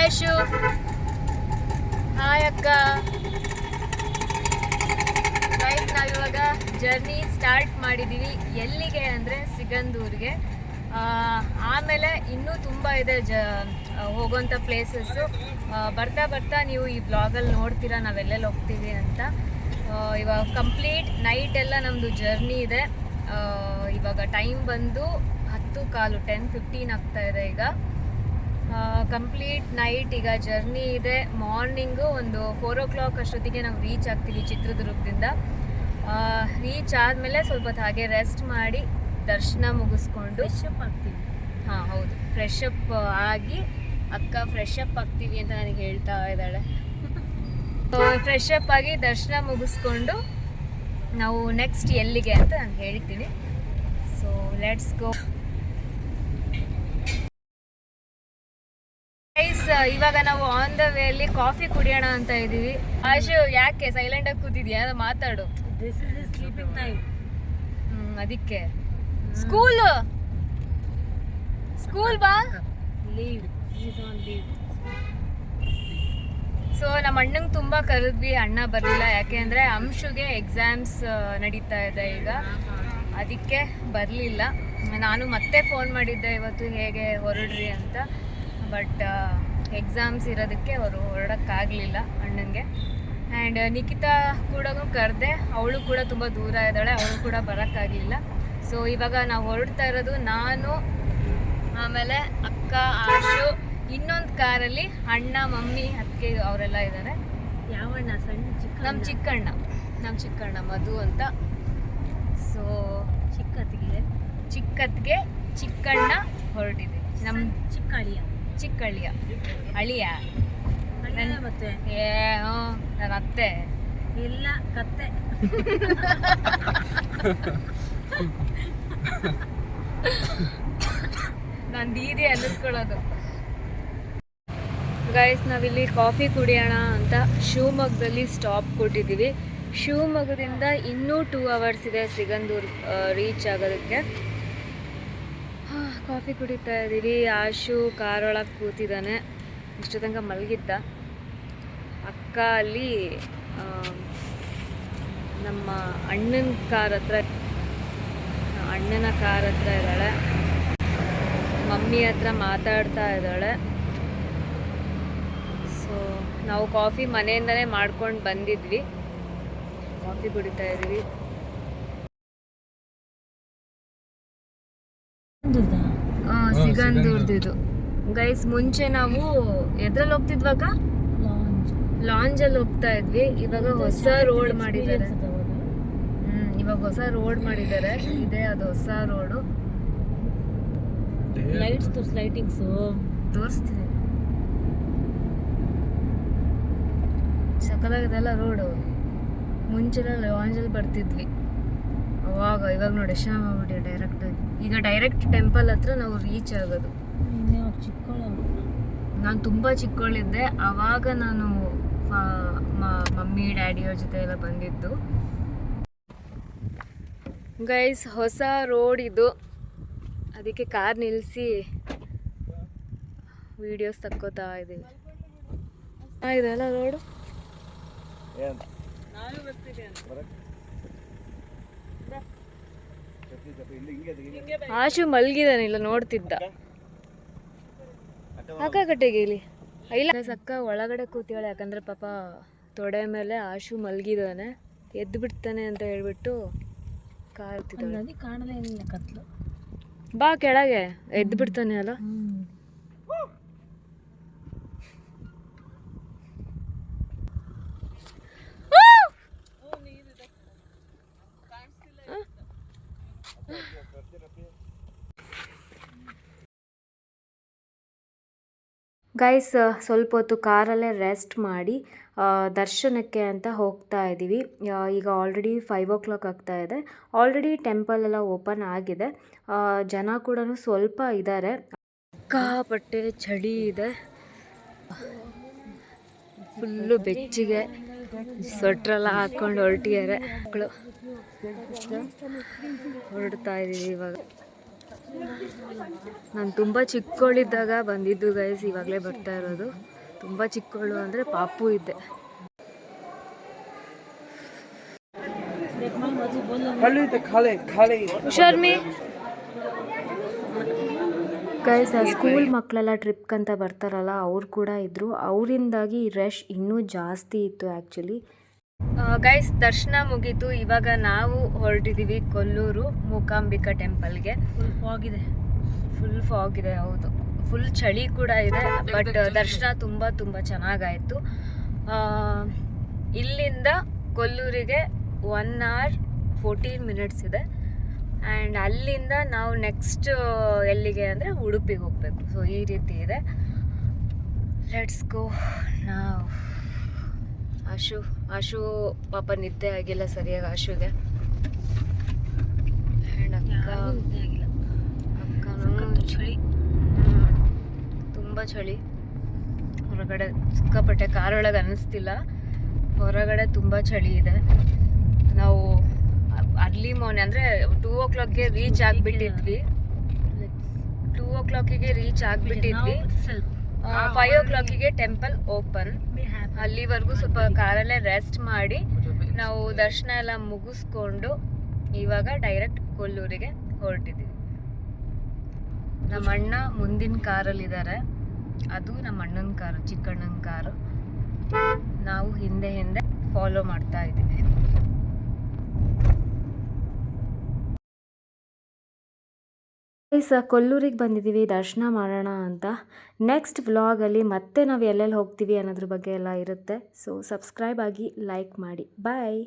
ಆಶು. Hi ಅಕ್ಕ. Right, ನಾವಿವಾಗ journey start ಮಾಡಿದ್ದೀವಿ. ಎಲ್ಲಿಗೆ ಅಂದರೆ ಸಿಗಂದೂರಿಗೆ. ಆಮೇಲೆ ಇನ್ನೂ ತುಂಬ ಇದೆ ಹೋಗೋಂಥ ಪ್ಲೇಸಸ್ಸು. ಬರ್ತಾ ಬರ್ತಾ ನೀವು ಈ ಬ್ಲಾಗಲ್ಲಿ ನೋಡ್ತೀರಾ ನಾವೆಲ್ಲೆಲ್ಲಿ ಹೋಗ್ತೀವಿ ಅಂತ. ಇವಾಗ ಕಂಪ್ಲೀಟ್ ನೈಟ್ ಎಲ್ಲ ನಮ್ಮದು ಜರ್ನಿ ಇದೆ. ಇವಾಗ ಟೈಮ್ ಬಂದು 10:15 10:15 ಆಗ್ತಾ ಇದೆ ಈಗ. ಕಂಪ್ಲೀಟ್ ನೈಟ್ ಈಗ ಜರ್ನಿ ಇದೆ. ಮಾರ್ನಿಂಗು ಒಂದು 4 o'clock ಅಷ್ಟೊತ್ತಿಗೆ ನಾವು ರೀಚ್ ಆಗ್ತೀವಿ ಚಿತ್ರದುರ್ಗದಿಂದ. ರೀಚ್ ಆದಮೇಲೆ ಸ್ವಲ್ಪ ಹೊತ್ತು ಹಾಗೆ ರೆಸ್ಟ್ ಮಾಡಿ ದರ್ಶನ ಮುಗಿಸ್ಕೊಂಡು ಫ್ರೆಶಪ್ ಆಗ್ತೀವಿ. ಹಾಂ ಹೌದು, ಫ್ರೆಶ್ ಅಪ್ ಆಗಿ ಅಕ್ಕ ಫ್ರೆಶ್ ಅಪ್ ಆಗ್ತೀವಿ ಅಂತ ನನಗೆ ಹೇಳ್ತಾ ಇದ್ದಾಳೆ. ಫ್ರೆಶ್ ಅಪ್ ಆಗಿ ದರ್ಶನ ಮುಗಿಸ್ಕೊಂಡು ನಾವು ನೆಕ್ಸ್ಟ್ ಎಲ್ಲಿಗೆ ಅಂತ ನಾನು ಹೇಳ್ತೀನಿ. So let's go. ಇವಾಗ ನಾವು ಆನ್ ದ ವೇ ಅಲ್ಲಿ ಕಾಫಿ ಕುಡಿಯೋಣ ಅಂತ ಇದೀವಿ. ಆಶು ಯಾಕೆ ಸೈಲೆಂಟ್ ಆಗಿ ಕೂತಿದ್ಯಾ? ಮಾತಾಡು. This is sleeping time. ಅದಕ್ಕೆ ಸ್ಕೂಲ್ ಬಾ. Leave is on leave. So ನಮ್ಮ ಅಣ್ಣಂಗೆ ತುಂಬ ಕರೆದ್ವಿ, ಅಣ್ಣ ಬರಲಿಲ್ಲ. ಯಾಕೆ ಅಂದರೆ ಅಂಶುಗೆ ಎಕ್ಸಾಮ್ಸ್ ನಡೀತಾ ಇದೆ ಈಗ, ಅದಕ್ಕೆ ಬರಲಿಲ್ಲ. ನಾನು ಮತ್ತೆ ಫೋನ್ ಮಾಡಿದ್ದೆ ಇವತ್ತು ಹೇಗೆ ಹೊರಡ್ರಿ ಅಂತ. ಬಟ್ ಎಕ್ಸಾಮ್ಸ್ ಇರೋದಕ್ಕೆ ಅವರು ಹೊರಡೋಕ್ಕಾಗಲಿಲ್ಲ ಅಣ್ಣನಿಗೆ. ಆ್ಯಂಡ್ ನಿಖಿತಾ ಕೂಡ ಕರೆದೆ, ಅವಳು ಕೂಡ ತುಂಬ ದೂರ ಇದ್ದಾಳೆ, ಅವಳು ಕೂಡ ಬರೋಕ್ಕಾಗಲಿಲ್ಲ. ಸೊ ಇವಾಗ ನಾವು ಹೊರಡ್ತಾ ಇರೋದು ನಾನು, ಆಮೇಲೆ ಅಕ್ಕ, ಆಶು, ಇನ್ನೊಂದು ಕಾರಲ್ಲಿ ಅಣ್ಣ, ಮಮ್ಮಿ, ಅತ್ತಿಗೆ ಅವರೆಲ್ಲ ಇದ್ದಾರೆ. ಯಾವ ಅಣ್ಣ? ಸಣ್ಣ ಚಿಕ್ಕ? ನಮ್ಮ ಚಿಕ್ಕಣ್ಣ ಮಧು ಅಂತ. ಸೊ ಚಿಕ್ಕತ್ತಿಗೆ ಚಿಕ್ಕಣ್ಣ ಹೊರಟಿದೆ. ನಮ್ಮ ಚಿಕ್ಕಳಿಯ ಅಳಿಯ ಮತ್ತೆ ನನ್ನ ಅತ್ತೆ ಎಲ್ಲ ಕತ್ತೆ. ನಾನು ದೀದಿ ಅನ್ನಿಸ್ಕೊಳ್ಳೋದು. ಗೈಸ್, ನಾವಿಲ್ಲಿ ಕಾಫಿ ಕುಡಿಯೋಣ ಅಂತ ಶಿವಮೊಗ್ಗದಲ್ಲಿ ಸ್ಟಾಪ್ ಕೊಟ್ಟಿದ್ದೀವಿ. ಶಿವಮೊಗ್ಗದಿಂದ ಇನ್ನೂ 2 hours ಇದೆ ಸಿಗಂದೂರು ರೀಚ್ ಆಗೋದಕ್ಕೆ. ಕಾಫಿ ಕುಡಿತಾ ಇದ್ದೀವಿ. ಆಶು ಕಾರೊಳಗೆ ಕೂತಿದ್ದಾನೆ, ಇಷ್ಟು ತನಕ ಮಲಗಿದ್ದ. ಅಕ್ಕ ಅಲ್ಲಿ ನಮ್ಮ ಅಣ್ಣನ ಕಾರ್ ಹತ್ರ ಇದ್ದಾಳೆ. ಮಮ್ಮಿ ಹತ್ರ ಮಾತಾಡ್ತಾ ಇದ್ದಾಳೆ. ಸೊ ನಾವು ಕಾಫಿ ಮನೆಯಿಂದನೇ ಮಾಡ್ಕೊಂಡು ಬಂದಿದ್ವಿ. ಕಾಫಿ ಕುಡಿತಾ ಇದ್ದೀವಿ. ಸಿಗಂದೂರ್ದಿದು ಗೈಸ್. ಮುಂಚೆ ನಾವು ಎದ್ರಲ್ಲಿ ಹೋಗ್ತಿದ್ವಾಗ ಲಾಂಜಲ್ಲಿ ಹೋಗ್ತಾ ಇದ್ವಿ. ಇವಾಗ ಹೊಸ ರೋಡ್ ಮಾಡಿದ್ದಾರೆ. ಇವಾಗ ಹೊಸ ರೋಡ್ ಮಾಡಿದ್ದಾರೆ. ಇದೇ ಅದು ಹೊಸ ರೋಡು. ಲೈಟಿಂಗ್ಸ್ ತೋರಿಸ್ತೀನಿ. ಸಕ್ಕದಾಗಿದೆಲ್ಲ ರೋಡು. ಮುಂಚೆಲ್ಲ ಲಾಂಜಲ್ಲಿ ಬರ್ತಿದ್ವಿ ಅವಾಗ. ಇವಾಗ ನೋಡಿ ಎಷ್ಟು ಮಾಡ್ಬಿಟ್ಟು ಡೈರೆಕ್ಟ್. ಈಗ ಡೈರೆಕ್ಟ್ ಟೆಂಪಲ್ ಹತ್ರ ನಾವು ರೀಚ್ ಆಗೋದು. ನಾನು ತುಂಬ ಚಿಕ್ಕವಳಿದ್ದೆ ಆವಾಗ. ನಾನು ಮಮ್ಮಿ ಡ್ಯಾಡಿಯವ್ರ ಜೊತೆ ಎಲ್ಲ ಬಂದಿದ್ದು. ಗೈಸ್, ಹೊಸ ರೋಡ್ ಇದು, ಅದಕ್ಕೆ ಕಾರ್ ನಿಲ್ಲಿಸಿ ವಿಡಿಯೋಸ್ ತಕ್ಕೋತಾ ಇದ್ದೀವಿ. ಇದೆಲ್ಲ ರೋಡು. ಆಶು ಮಲ್ಗಿದಾನಿಲ್ಲ, ನೋಡ್ತಿದ್ದ. ಅಕ್ಕ ಕಟ್ಟೆಗೆ ಇಲ್ಲಿ ಇಲ್ಲ. ಅಕ್ಕ ಒಳಗಡೆ ಕೂತಿದ್ದಾಳೆ, ಯಾಕಂದ್ರೆ ಪಾಪ ತೊಡೆ ಮೇಲೆ ಆಶು ಮಲ್ಗಿದಾನೆ, ಎದ್ದು ಬಿಡ್ತಾನೆ ಅಂತ ಹೇಳ್ಬಿಟ್ಟು ಕಾಯ್ತಿದ್ದಾಳೆ. ಕಾಣಲೇ ಇಲ್ಲ ಕತ್ಲು. ಬಾ ಕೆಳಗೆ, ಎದ್ದು ಬಿಡ್ತಾನೆ ಅಲ್ಲ. ಗೈಸ್, ಸ್ವಲ್ಪ ಹೊತ್ತು ಕಾರಲ್ಲೇ ರೆಸ್ಟ್ ಮಾಡಿ ದರ್ಶನಕ್ಕೆ ಅಂತ ಹೋಗ್ತಾ ಇದ್ದೀವಿ. ಈಗ ಆಲ್ರೆಡಿ 5 o'clock ಆಗ್ತಾ ಇದೆ. ಆಲ್ರೆಡಿ ಟೆಂಪಲ್ ಎಲ್ಲ ಓಪನ್ ಆಗಿದೆ. ಜನ ಕೂಡ ಸ್ವಲ್ಪ ಇದ್ದಾರೆ. ಸಿಕ್ಕಾಪಟ್ಟೆ ಚಳಿ ಇದೆ, ಫುಲ್ಲು ಬೆಚ್ಚಿಗೆ. ಸ್ವೆಟ್ರೆಲ್ಲ ಹಾಕ್ಕೊಂಡು ಹೊರಟಿದ್ದಾರೆ ಮಕ್ಕಳು. ಹೊರಡ್ತಾ ಇದ್ದೀವಿ ಇವಾಗ. ನಾನು ತುಂಬ ಚಿಕ್ಕವಳಿದ್ದಾಗ ಬಂದಿದ್ದು ಗೈಸ್, ಇವಾಗಲೇ ಬರ್ತಾ ಇರೋದು. ತುಂಬ ಚಿಕ್ಕವಳು ಅಂದರೆ ಪಾಪು ಇದ್ದೆ. ಶರ್ಮಿ ಗೈಸ್, ಸ್ಕೂಲ್ ಮಕ್ಕಳೆಲ್ಲ ಟ್ರಿಪ್ಗಂತ ಬರ್ತಾರಲ್ಲ ಅವ್ರು ಕೂಡ ಇದ್ದರು. ಅವರಿಂದಾಗಿ ರಶ್ ಇನ್ನೂ ಜಾಸ್ತಿ ಇತ್ತು ಆ್ಯಕ್ಚುಲಿ. ಗೈಸ್, ದರ್ಶನ ಮುಗೀತು. ಇವಾಗ ನಾವು ಹೊರಟಿದ್ದೀವಿ ಕೊಲ್ಲೂರು ಮೂಕಾಂಬಿಕಾ ಟೆಂಪಲ್ಗೆ. ಫುಲ್ ಫಾಗ್ ಇದೆ. ಹೌದು, ಫುಲ್ ಚಳಿ ಕೂಡ ಇದೆ. ಬಟ್ ದರ್ಶನ ತುಂಬ ಚೆನ್ನಾಗಾಯಿತು. ಇಲ್ಲಿಂದ ಕೊಲ್ಲೂರಿಗೆ 1 hour 14 minutes ಇದೆ. ಆ್ಯಂಡ್ ಅಲ್ಲಿಂದ ನಾವು ನೆಕ್ಸ್ಟ್ ಎಲ್ಲಿಗೆ ಅಂದರೆ ಉಡುಪಿಗೆ ಹೋಗಬೇಕು. ಸೊ ಈ ರೀತಿ ಇದೆ. ಲೆಟ್ಸ್ ಗೋ ನಾವು. ಆಶು ಪಾಪ ನಿದ್ದೆ ಆಗಿಲ್ಲ ಸರಿಯಾಗಿ ಆಶುಗೆ. ಆ್ಯಂಡ್ ಅಕ್ಕನೂ ಚಳಿ, ತುಂಬ ಚಳಿ. ಹೊರಗಡೆ ಸಿಕ್ಕಾಪಟ್ಟೆ ಕಾರೊಳಗೆ ಅನ್ನಿಸ್ತಿಲ್ಲ, ಹೊರಗಡೆ ತುಂಬ ಚಳಿ ಇದೆ. ನಾವು ಅರ್ಲಿ ಮಾರ್ನಿಂಗ್ ಅಂದರೆ 2 o'clockಗೆ ರೀಚ್ ಆಗಿಬಿಟ್ಟಿದ್ವಿ. 2 o'clockಗೆ ರೀಚ್ ಆಗಿಬಿಟ್ಟಿದ್ವಿ. 5 o'clockಗೆ ಟೆಂಪಲ್ ಓಪನ್. ಅಲ್ಲಿವರೆಗೂ ಸ್ವಲ್ಪ ಕಾರಲ್ಲೇ ರೆಸ್ಟ್ ಮಾಡಿ ನಾವು ದರ್ಶನ ಎಲ್ಲ ಮುಗಿಸ್ಕೊಂಡು ಇವಾಗ ಡೈರೆಕ್ಟ್ ಕೊಲ್ಲೂರಿಗೆ ಹೊರಟಿದ್ದೀವಿ. ನಮ್ಮ ಅಣ್ಣ ಮುಂದಿನ ಕಾರಲ್ಲಿದ್ದಾರೆ. ಅದು ನಮ್ಮ ಅಣ್ಣನ ಕಾರು, ಚಿಕ್ಕಣ್ಣನ ಕಾರು. ನಾವು ಹಿಂದೆ ಫಾಲೋ ಮಾಡ್ತಾ ಇದ್ದೀವಿ. ಕೊಲ್ಲೂರಿಗೆ ಬಂದಿದ್ದೀವಿ ದರ್ಶನ ಮಾಡೋಣ ಅಂತ. ನೆಕ್ಸ್ಟ್ ವ್ಲಾಗಲ್ಲಿ ಮತ್ತೆ ನಾವು ಎಲ್ಲೆಲ್ಲಿ ಹೋಗ್ತೀವಿ ಅನ್ನೋದ್ರ ಬಗ್ಗೆ ಎಲ್ಲ ಇರುತ್ತೆ. ಸೊ ಸಬ್ಸ್ಕ್ರೈಬ್ ಆಗಿ, ಲೈಕ್ ಮಾಡಿ. ಬಾಯ್.